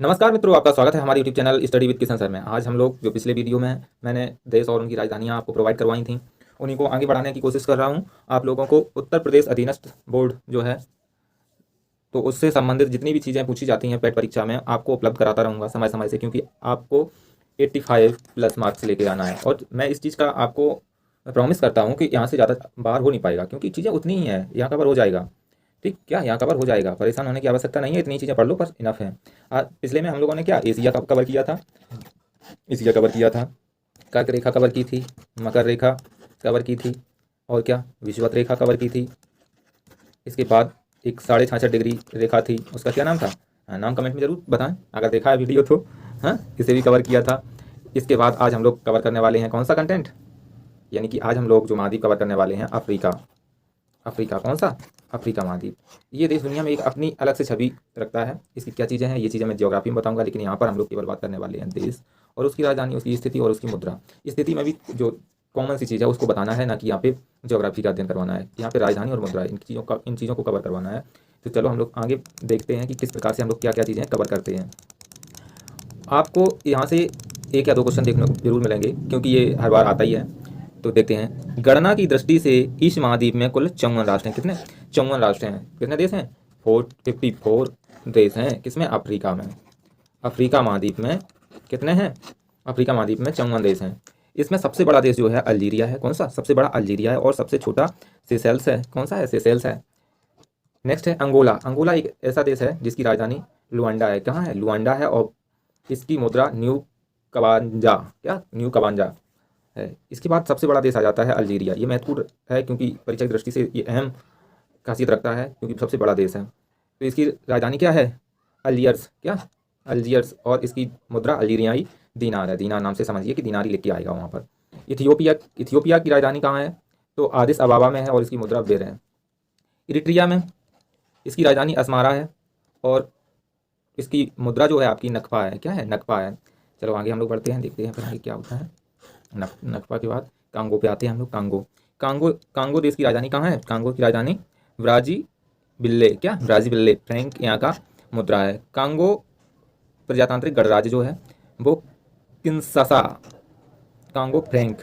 नमस्कार मित्रों, आपका स्वागत है हमारे YouTube channel study with Kishan sir में। आज हम लोग जो पिछले वीडियो में मैंने देश और उनकी राजधानियां आपको प्रोवाइड करवाई थी, उन्हीं को आगे बढ़ाने की कोशिश कर रहा हूं। आप लोगों को उत्तर प्रदेश अधीनस्थ बोर्ड जो है, तो उससे संबंधित जितनी भी चीज़ें पूछी जाती हैं पेट परीक्षा में, आपको उपलब्ध कराता रहूँगा समय समय से, क्योंकि आपको 85+ मार्क्स लेके आना है। और मैं इस चीज़ का आपको प्रॉमिस करता हूँ कि यहाँ से ज़्यादा बाहर हो नहीं पाएगा, क्योंकि चीज़ें उतनी ही हैं, यहाँ कवर हो जाएगा। ठीक, क्या यहाँ कवर हो जाएगा, परेशान होने की आवश्यकता नहीं है, इतनी चीज़ें पढ़ लो बस, इनफ है। पिछले में हम लोगों ने क्या एशिया का कवर किया था, एशिया कवर किया था, कर्क रेखा कवर की थी, मकर रेखा कवर की थी, और क्या विषुवत रेखा कवर की थी। इसके बाद एक 66.5 डिग्री रेखा थी, उसका क्या नाम था? नाम कमेंट में जरूर बताएं अगर देखा है वीडियो तो। हाँ, इसे भी कवर किया था। इसके बाद आज हम लोग कवर करने वाले हैं कौन सा कंटेंट, यानी कि आज हम लोग जो महाद्वीप कवर करने वाले हैं, अफ्रीका। अफ्रीका कौन सा? अफ्रीका महाद्वीप। ये देश दुनिया में एक अपनी अलग से छवि रखता है। इसकी क्या चीज़ें हैं, ये चीज़ें मैं ज्योग्राफी में बताऊंगा, लेकिन यहाँ पर हम लोग केवल बात करने वाले हैं देश और उसकी राजधानी, उसकी स्थिति और उसकी मुद्रा। स्थिति में भी जो कॉमन सी चीज़ है उसको बताना है, ना कि यहाँ पे ज्योग्राफी का अध्ययन करवाना है। यहाँ पे राजधानी और मुद्रा, इन चीज़ों को कवर करवाना है। तो चलो हम लोग आगे देखते हैं कि किस प्रकार से हम लोग क्या क्या चीज़ें कवर करते हैं। आपको यहाँ से एक या दो क्वेश्चन देखने को जरूर मिलेंगे, क्योंकि ये हर बार आता ही है। तो देखते हैं, गणना की दृष्टि से इस महाद्वीप में कुल 54 राष्ट्र हैं। कितने? 54 राष्ट्र हैं। कितने देश हैं? 454 देश हैं। किसमें? अफ्रीका में। अफ्रीका महाद्वीप में कितने हैं? अफ्रीका महाद्वीप में 54 देश हैं। इसमें सबसे बड़ा देश जो है अल्जीरिया है। कौन सा? सबसे बड़ा अल्जीरिया है। और सबसे छोटा सेशेल्स है। कौन सा है? सेशेल्स है। नेक्स्ट है अंगोला। अंगोला एक ऐसा देश है जिसकी राजधानी लुआंडा है। कहाँ है? लुआंडा है। और इसकी मुद्रा न्यू कबांजा, क्या? न्यू कबांजा है। इसके बाद सबसे बड़ा देश आ जाता है अल्जीरिया। ये महत्वपूर्ण है क्योंकि परीक्षा की दृष्टि से ये अहम खासियत रखता है, क्योंकि सबसे बड़ा देश है। तो इसकी राजधानी क्या है? अल्जियर्स। क्या? अल्जियर्स। और इसकी मुद्रा अल्जीरियाई दीनार है। दीनार नाम से समझिए कि दीनार ही लिख के आएगा वहाँ पर। इथियोपिया। इथियोपिया की राजधानी कहाँ है? तो आदिस अबाबा में है, और इसकी मुद्रा बेर है। इरिट्रिया में इसकी राजधानी अस्मारा है, और इसकी मुद्रा जो है आपकी नकफा है। क्या है? नकफा है। चलो आगे हम लोग बढ़ते हैं, देखते हैं फिर आगे क्या होता है। नकफा के बाद कांगो पे आते हैं हम लोग। कांगो। कांगो कांगो देश की राजधानी कहाँ है? कांगो की राजधानी ब्राजीबिल्ले। क्या? ब्राजीबिल्ले। फ्रैंक यहाँ का मुद्रा है। कांगो प्रजातांत्रिक गणराज्य जो है वो किंशासा। Congo Frank.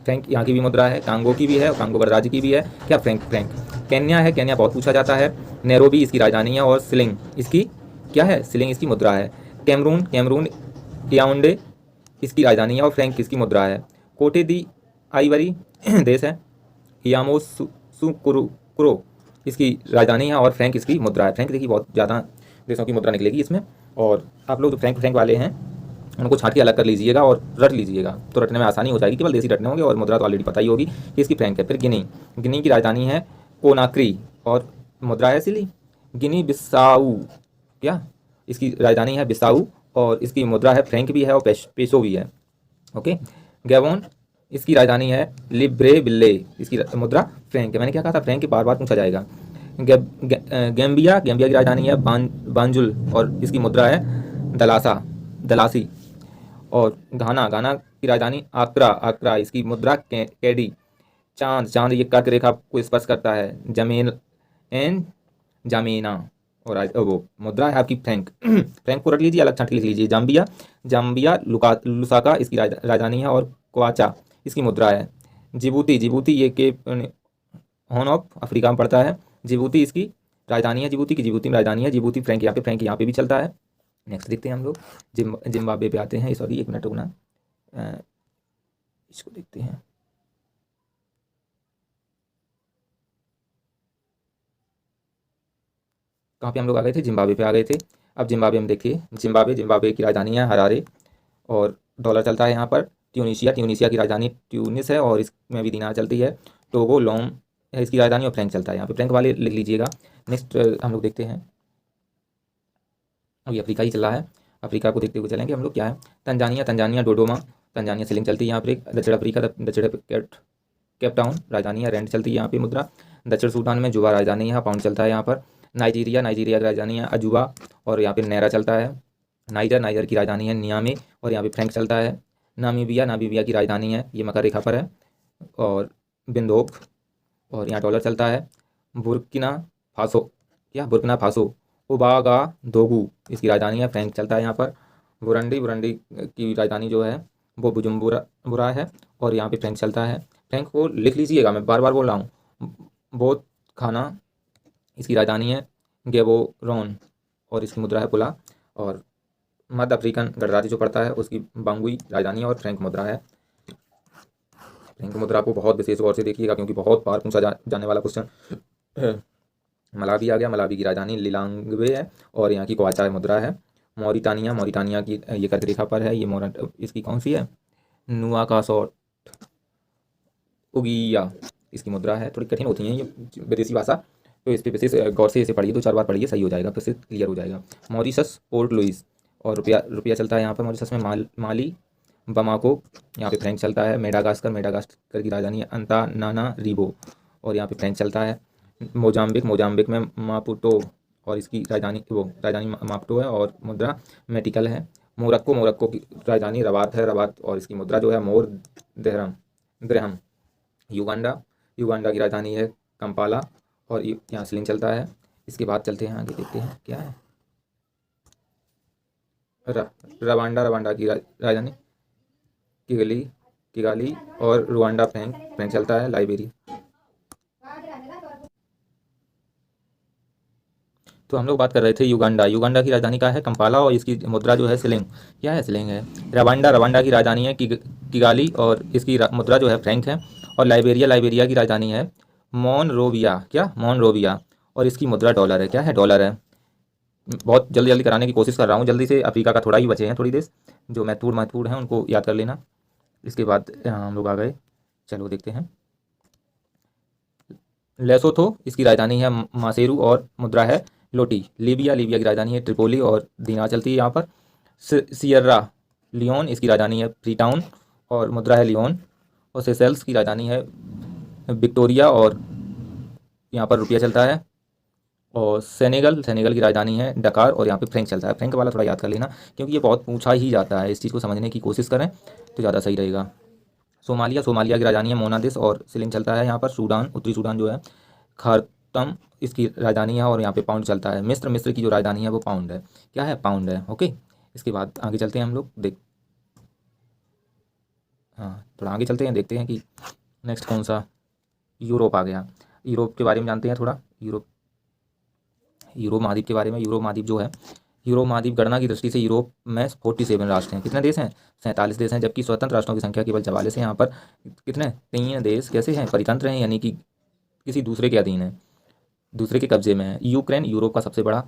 फ्रैंक यहाँ की भी मुद्रा है, कांगो की भी है, और कांगो गणराज्य की भी है। क्या? फ्रैंक। फ्रैंक। केन्या है। केन्या बहुत पूछा जाता है। नैरोबी इसकी राजधानी है, और सिलिंग इसकी क्या है? सिलिंग इसकी मुद्रा है। कैमरून। कैमरून याओंडे इसकी राजधानी है, और फ्रैंक इसकी मुद्रा है। कोटे दी आइवरी देश है। यामोसुकुरो इसकी राजधानी है, और फ्रैंक इसकी मुद्रा है। फ्रैंक देखिए बहुत ज़्यादा देशों की मुद्रा निकलेगी इसमें, और आप लोग जो फ्रैंक फ्रैंक वाले हैं उनको छाँट के अलग कर लीजिएगा और रट लीजिएगा, तो रटने में आसानी हो जाएगी। केवल देसी रटने होंगे, और मुद्रा तो ऑलरेडी पता ही होगी कि इसकी फ्रैंक है। फिर गिनी। गिनी की राजधानी है कोनाक्री, और मुद्रा है सिली। गिनी बिसाऊ। क्या? इसकी राजधानी है बिसाऊ, और इसकी मुद्रा है फ्रैंक भी है, और पेसो भी है। ओके। गैबोन इसकी राजधानी है लिब्रेविल्ले, इसकी मुद्रा फ्रैंक है। मैंने क्या कहा था? फ्रैंक बार बार पूछा जाएगा। गैम्बिया। गैम्बिया की राजधानी है बांजुल, और इसकी मुद्रा है दलासा, दलासी। और घाना। घाना की राजधानी आक्रा। आक्रा इसकी मुद्रा कैडी। चांद। चांद ये कर्क रेखा को स्पर्श करता है। जमीन एन जामीना। और वो मुद्रा है आपकी फ्रैंक। फ्रैंक को रख लीजिए, अलग छाट के लिख लीजिए। जाम्बिया। जाम्बिया लुसाका इसकी राजधानी है, और क्वाचा इसकी मुद्रा है। जिबूती। जिबूती ये के हॉर्न ऑफ अफ्रीका में पड़ता है। जिबूती इसकी राजधानी है। जिबूती की जिबूती में राजधानी है। जिबूती फ्रैंक यहाँ पे भी चलता है। नेक्स्ट देखते हैं हम लोग, जिम्बाब्वे पे आते हैं। सॉरी, एक मिनट रुकना, इसको देखते हैं। कहाँ पे हम लोग आ गए थे? जिम्बाब्वे पे आ गए थे। अब जिम्बाब्वे में देखिए, जिम्बाब्वे की राजधानी है हरारे, और डॉलर चलता है यहाँ पर। ट्यूनीशिया। ट्यूनीशिया की राजधानी ट्यूनिस है, और इसमें भी दीनार चलती है। टोगो लोम है इसकी राजधानी, और फ्रैंक चलता है यहाँ पे। फ्रैंक वाले लिख लीजिएगा। नेक्स्ट हम लोग देखते हैं, अभी अफ्रीका ही चल रहा है, अफ्रीका को देखते हुए चलेंगे हम लोग। क्या है? तंजानिया। तंजानिया डोडोमा। तंजानिया सिलिंग चलती है यहाँ पर। दक्षिण अफ्रीका, दक्षिण केप टाउन राजधानी है, रैंड चलती है यहाँ पे मुद्रा। दक्षिण सूडान में जुबा राजधानी है, पाउंड चलता है यहाँ पर। नाइजीरिया। नाइजीरिया की राजधानी है अजूबा, और यहाँ पे नैरा चलता है। नाइजर। नाइजर की राजधानी है नियामी, और यहाँ पे फ्रैंक चलता है। नामीबिया। नामीबिया की राजधानी है, ये मकर रेखा पर है, और बिंदोक, और यहाँ डॉलर चलता है। Burkina Faso. क्या? Burkina Faso. उबागादोगु इसकी राजधानी है। फ्रैंक चलता है यहाँ पर। बुरंडी बुरंडी की राजधानी जो है वो बुजुम्बुरा है और यहाँ पे फ्रैंक चलता है। फ्रैंक को लिख लीजिएगा, मैं बार बार बोल रहा हूँ। बोत खाना इसकी राजधानी है गेबोरोन और इसकी मुद्रा है पुला। और मध्य अफ्रीकन गणराज्य जो पड़ता है उसकी बांगुई राजधानी है और फ्रैंक मुद्रा है। फ्रैंक मुद्रा को बहुत विशेष गौर से देखिएगा क्योंकि बहुत बार पूछा जाने वाला क्वेश्चन है। मलावी आ गया। मलावी की राजधानी लिलांगवे है और यहाँ की क्वाचा मुद्रा है। मौरिटानिया मौरिटानिया की ये कर्क रेखा पर है। ये इसकी कौन सी है? नुआकासोट उगिया इसकी मुद्रा है। थोड़ी कठिन होती है ये विदेशी भाषा, तो इस पर विशेष गौर से इसे पढ़िए, 2-4 बार पढ़िए, सही हो जाएगा, फिर से क्लियर हो जाएगा। मॉरिशस पोर्ट लुइस और रुपया चलता है यहाँ पर मॉरिशस में। माली बमाको, यहाँ पे फ्रैंक चलता है। मेडागास्कर की राजधानी है अंतानानारिवो और यहाँ पे फ्रैंक चलता है। मोजाम्बिक में मापुटो और इसकी राजधानी मापुटो है और मुद्रा मेटिकल है। मोरक्को की राजधानी रबात है। रबात और इसकी मुद्रा जो है मोर द्रहम। युगांडा की राजधानी है कंपाला और यहाँ शिलिंग चलता है। इसके बाद चलते हैं आगे, देखते हैं क्या है। रवांडा की राजधानी किगाली और रुवांडा फ्रैंक चलता है। लाइबेरिया। तो हम लोग बात कर रहे थे युगांडा की राजधानी का है कंपाला और इसकी मुद्रा जो है शिलिंग। क्या है? शिलिंग है। रवांडा की राजधानी है किगाली और इसकी मुद्रा जो है फ्रैंक है। और लाइबेरिया की राजधानी है मोनरोविया और इसकी मुद्रा डॉलर है। क्या है? डॉलर है। बहुत जल्दी कराने की कोशिश कर रहा हूँ जल्दी से। अफ्रीका का थोड़ा ही बचे हैं, थोड़ी देश जो महत्वपूर्ण हैं उनको याद कर लेना। इसके बाद हम लोग आ गए, चलो देखते हैं। लेसोथो इसकी राजधानी है मासेरू और मुद्रा है लोटी। लीबिया की राजधानी है ट्रिपोली और दीनार चलती है यहाँ पर। सियर्रा लियोन इसकी राजधानी है फ्रीटाउन और मुद्रा है लियोन। और सेशेल्स की राजधानी है विक्टोरिया और यहाँ पर रुपया चलता है। और सेनेगल की राजधानी है डकार और यहाँ पे फ्रैंक चलता है। फ्रैंक वाला थोड़ा याद कर लेना क्योंकि ये बहुत पूछा ही जाता है, इस चीज़ को समझने की कोशिश करें तो ज़्यादा सही रहेगा। सोमालिया की राजधानी है मोनादिस और शिलिंग चलता है यहाँ पर। उत्तरी सूडान जो है खार्तम इसकी राजधानी है और यहाँ पे पाउंड चलता है। मिस्र की जो राजधानी है वो पाउंड है। क्या है? पाउंड है। ओके, इसके बाद आगे चलते हैं हम लोग थोड़ा आगे चलते हैं, देखते हैं कि नेक्स्ट कौन सा। यूरोप आ गया। यूरोप के बारे में जानते हैं थोड़ा। यूरोप महाद्वीप के बारे में। यूरोप महाद्वीप जो है, यूरोप महाद्वीप गणना की दृष्टि से यूरोप में 47 राष्ट्र हैं। कितने देश हैं? 47 देश हैं, जबकि स्वतंत्र राष्ट्रों की संख्या केवल 44 है। यहाँ पर कितने? 3 देश कैसे हैं? परितंत्र हैं, यानी कि किसी दूसरे के अधीन है, दूसरे के कब्जे में है। यूक्रेन यूरोप का सबसे बड़ा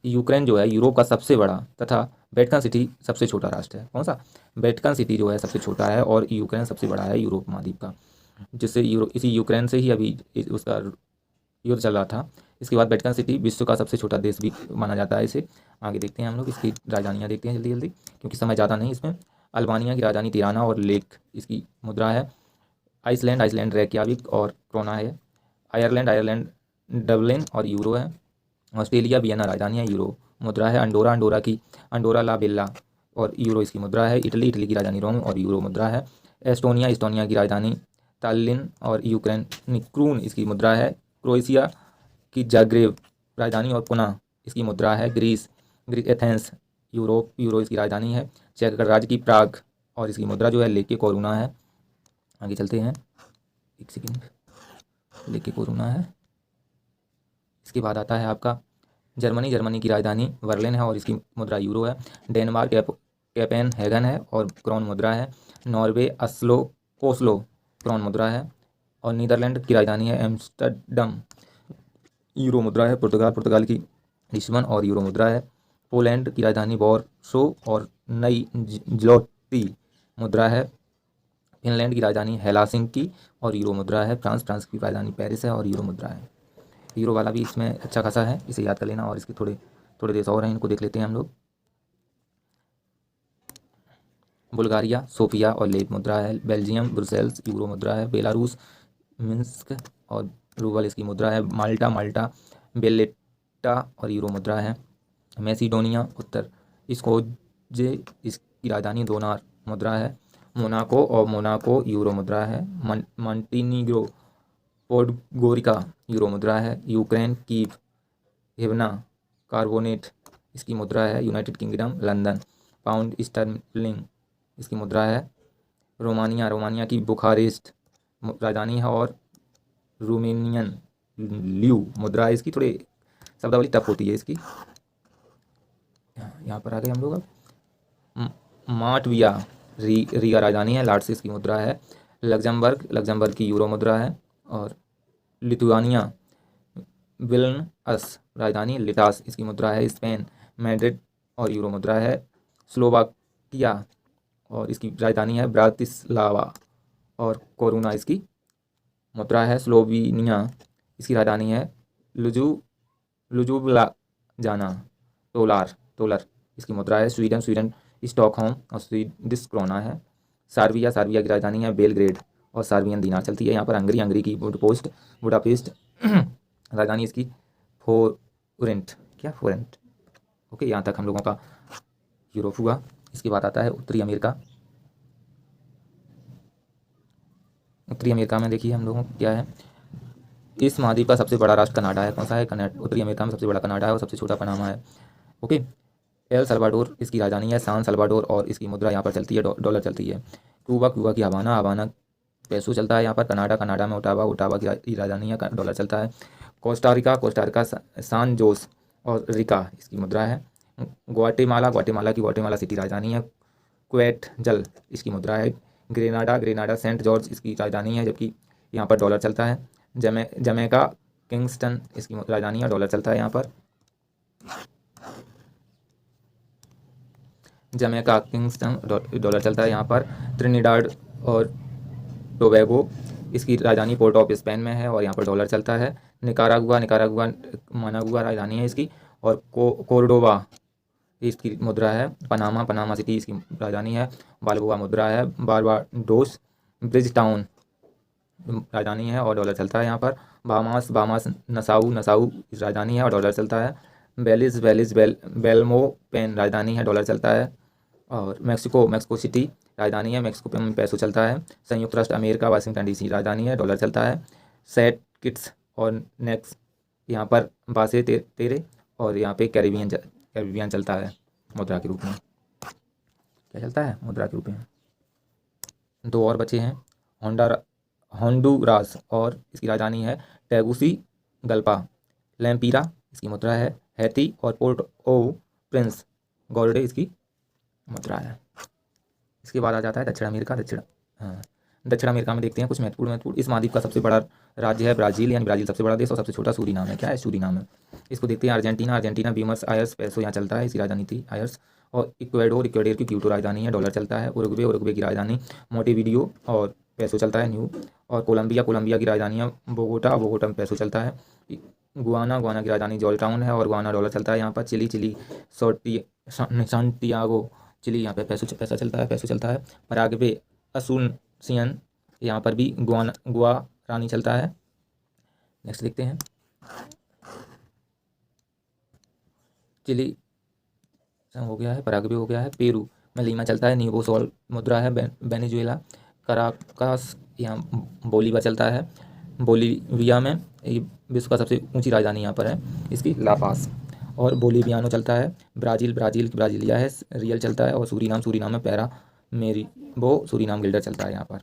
यूक्रेन जो है यूरोप का सबसे बड़ा तथा वेटिकन सिटी सबसे छोटा राष्ट्र है। कौन सा? वेटिकन सिटी जो है सबसे छोटा है और यूक्रेन सबसे बड़ा है यूरोप महाद्वीप का, जिससे इसी यूक्रेन से ही अभी उसका युद्ध चल रहा था। इसके बाद वेटिकन सिटी विश्व का सबसे छोटा देश भी माना जाता है इसे। आगे देखते हैं हम लोग, इसकी राजधानियाँ देखते हैं जल्दी क्योंकि समय ज़्यादा नहीं इसमें। अल्बानिया की राजधानी तिराना और लेक इसकी मुद्रा है। आइसलैंड रेक्याविक और क्रोना है। आयरलैंड डबलिन और यूरो है। ऑस्ट्रेलिया वियना राजधानी है, यूरो मुद्रा है। अंडोरा ला बेल्ला और यूरो इसकी मुद्रा है। इटली की राजधानी रोम और यूरो मुद्रा है। एस्टोनिया की राजधानी तालिन और यूक्रेन क्रून इसकी मुद्रा है। क्रोएशिया की जाग्रेब राजधानी और पुनः इसकी मुद्रा है। ग्रीस एथेंस यूरो इसकी राजधानी है। चेक गणराज्य की प्राग और इसकी मुद्रा जो है लेके कोरुना है। आगे चलते हैं, एक सेकेंड, लेके कोरुना है। इसके बाद आता है आपका जर्मनी की राजधानी बर्लिन है और इसकी मुद्रा यूरो है। डेनमार्क कोपेनहेगन है और क्रोन मुद्रा है। नॉर्वे ओस्लो क्रोन मुद्रा है। और नीदरलैंड की राजधानी है एम्स्टर्डम, यूरो मुद्रा है। पुर्तगाल की लिस्बन और यूरो मुद्रा है। पोलैंड की राजधानी वॉर्सो और नई ज़्लोटी मुद्रा है। फिनलैंड की राजधानी हेलसिंकी और यूरो मुद्रा है। फ्रांस की राजधानी पेरिस है और यूरो मुद्रा है। यूरो वाला भी इसमें अच्छा खासा है, इसे याद कर लेना। और इसके थोड़े देश और हैं, इनको देख लेते हैं हम लोग। बुल्गारिया सोफिया और लेक मुद्रा है। बेल्जियम ब्रुसेल्स यूरो मुद्रा है। बेलारूस मिन्स्क और रूबल इसकी मुद्रा है। माल्टा बेलेटा और यूरो मुद्रा है। मैसिडोनिया उत्तर स्कोजे इसकी राजधानी दोनार मुद्रा है। मोनाको यूरो मुद्रा है। मॉन्टीनीग्रो पोडगोरिका यूरो मुद्रा है। यूक्रेन कीव हिवना कार्बोनेट इसकी मुद्रा है। United kingdom London. Pound sterling इसकी मुद्रा है। रोमानिया की बुखारेस्ट राजधानी है। और रोमेनियन ल्यू मुद्रा है इसकी। थोड़े शब्दावली टफ होती है इसकी। यहाँ पर आ गए हम लोग अब। माटविया रिया राजधानी है। लार्ड्स इसकी मुद्रा है। लग्जमबर्ग की यूरो मुद्रा है। और लिथुआनिया विल्नअस राजधानी। लिटास इसकी मुद्रा है। स्पेन मैड्रिड और यूरो मुद्रा है। स्लोवाकिया और इसकी राजधानी है ब्रातिस्लावा और कोरुना इसकी मुद्रा है। स्लोवेनिया इसकी राजधानी है लुजुब्लाजाना। तोलर इसकी मुद्रा है। स्वीडन स्टॉकहोम और स्वीडिश क्रोना है। सर्बिया की राजधानी है बेलग्रेड और सर्बियन दीनार चलती है यहाँ पर। हंगरी की बुडापेस्ट राजधानी इसकी फोरेंट ओके। यहाँ तक हम लोगों का यूरोप हुआ। इसके बाद आता है उत्तरी अमेरिका। उत्तरी अमेरिका में देखिए हम लोगों को क्या है। इस महाद्वीप का सबसे बड़ा राष्ट्र कनाडा है। कौन सा है? उत्तरी अमेरिका में सबसे बड़ा कनाडा है और सबसे छोटा पनामा है। ओके। एल सल्वाडोर इसकी राजधानी है। सान सल्वाडोर और इसकी मुद्रा यहाँ पर चलती है डॉलर चलती है। क्यूबा की हवाना पैसो चलता है यहाँ पर। कनाडा में ओटावा की राजधानी है। डॉलर चलता है। कोस्टारिका सान जोस और रिका इसकी मुद्रा है। ग्वाटेमाला की सिटी राजधानी है। कुवैत जल इसकी मुद्रा है। ग्रेनाडा सेंट जॉर्ज इसकी राजधानी है जबकि यहाँ पर डॉलर चलता है। जमैका किंगस्टन इसकी राजधानी है। डॉलर चलता है यहाँ पर। जमैका किंगस्टन डॉलर चलता है यहाँ पर। ट्रिनिडाड और टोबैगो इसकी राजधानी पोर्ट ऑफ स्पेन में है और यहाँ पर डॉलर चलता है। निकारागुआ मनागुआ राजधानी है इसकी। और कोर्डोबा इसकी मुद्रा है। पनामा सिटी इसकी राजधानी है। बाल्बोआ मुद्रा है। बारबाडोस ब्रिज टाउन राजधानी है और डॉलर चलता है यहाँ पर। बामास नसाऊ राजधानी है और डॉलर चलता है। बेलिज बेल्मोपेन राजधानी है। डॉलर चलता है। और मैक्सिको सिटी राजधानी है। मैक्सिको में पैसो चलता है। संयुक्त राष्ट्र अमेरिका वाशिंगटन डीसी राजधानी है। डॉलर चलता है। सेट और नेक्स्ट यहाँ पर बासे तेरे और यहाँ पे कैरिबियन चलता है मुद्रा के रूप में। क्या चलता है मुद्रा के रूप में? दो और बचे हैं। होंडुरास और इसकी राजधानी है टेगुसिगल्पा। लैम्पीरा इसकी मुद्रा है। हैती और पोर्ट ओ प्रिंस गॉर्डे इसकी मुद्रा है। इसके बाद आ जाता है दक्षिण अमेरिका। दक्षिण अमेरिका में देखते हैं कुछ महत्वपूर्ण। इस महाद्वीप का सबसे बड़ा राज्य है ब्राज़ील, यानी ब्राज़ील सबसे बड़ा देश। और सबसे छोटा सूरीनाम है। क्या है? सूरीनाम है। इसको देखते हैं अर्जेंटीना ब्यूनस आयर्स पैसो यहाँ चलता है। इसकी राजधानी थी आयर्स। और इक्वेडोर की क्यूटो राजधानी है। डॉलर चलता है। उरुग्वे की राजधानी मोंटेविडियो और पैसो चलता है न्यू। और कोलंबिया की राजधानी है बोगोटा में पैसो चलता है। गुआना की राजधानी जॉर्ज टाउन है और गुआना डॉलर चलता है यहाँ पर। चिली सांटियागो चिली यहाँ पे पैसा चलता है। पराग्वे असूनसियन यहाँ पर भी गुआरानी चलता है। नेक्स्ट देखते हैं। चिली हो गया है। पराग्वे हो गया है। पेरू में लीमा चलता है। नीबो सोल मुद्रा है। वेनेजुएला कराकास यहाँ बोलीवा चलता है। बोलीविया में विश्व का सबसे ऊंची राजधानी यहाँ पर है इसकी लापास। और बोलीवियानो चलता है। ब्राजीलिया है। रियल चलता है। और सूरीनाम में पैरा मेरीबो सूरीनाम गिल्डर चलता है यहाँ पर।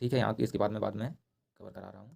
ठीक है। यहाँ की इसके बाद में कवर करा रहा हूँ।